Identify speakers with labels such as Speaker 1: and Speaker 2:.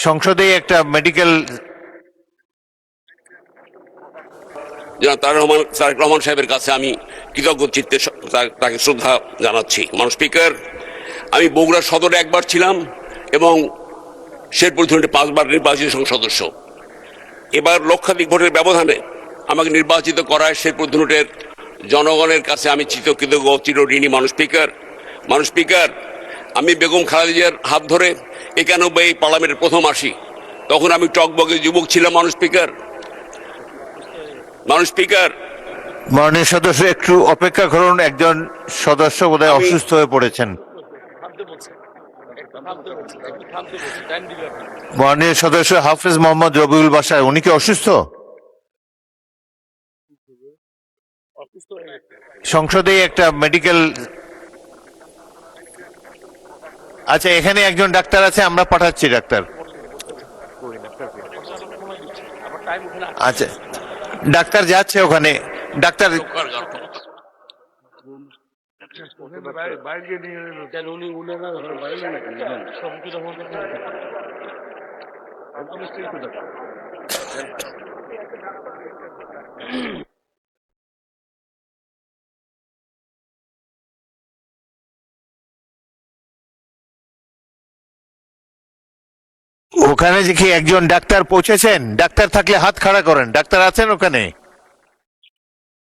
Speaker 1: সংসদে একটা মেডিকেল
Speaker 2: তারেক রহমান সাহেবের কাছে আমি কৃতজ্ঞ চিত্তে তাকে শ্রদ্ধা জানাচ্ছি। মাননীয় স্পিকার, আমি বগুড়া সদরে একবার ছিলাম এবং শেরপুর ধরনের 5 বার নির্বাচিত সংসদ সদস্য। এবার লক্ষাধিক ভোটের ব্যবধানে আমাকে নির্বাচিত করায় শেরপুর ধরনের জনগণের কাছে আমি কৃতজ্ঞ চিরঋণী। মাননীয় স্পিকার, আমি বেগম খালেদা জিয়ার হাত ধরে 91 পার্লামেন্টের প্রথম আসি। তখন আমি টকবগে যুবক ছিলাম। মাননীয় স্পিকার,
Speaker 1: মাননীয় সদস্য একটু অপেক্ষা করুন, একজন সদস্য বোধহয় অসুস্থ হয়ে পড়েছেন। মাননীয় সদস্য হাফেজ মোহাম্মদ রবিউল বাশার, উনি কি অসুস্থ? সংসদে একটা মেডিকেল, আচ্ছা এখানে একজন ডাক্তার আছে, আমরা পাঠাচ্ছি ডাক্তার। আচ্ছা ডাক্তার যাচ্ছে ওখানে। ডাক্তার ওখানে যে কি একজন ডাক্তার পৌঁছেছেন? ডাক্তার থাকলে হাত খাড়া করেন। ডাক্তার আছেন ওখানে?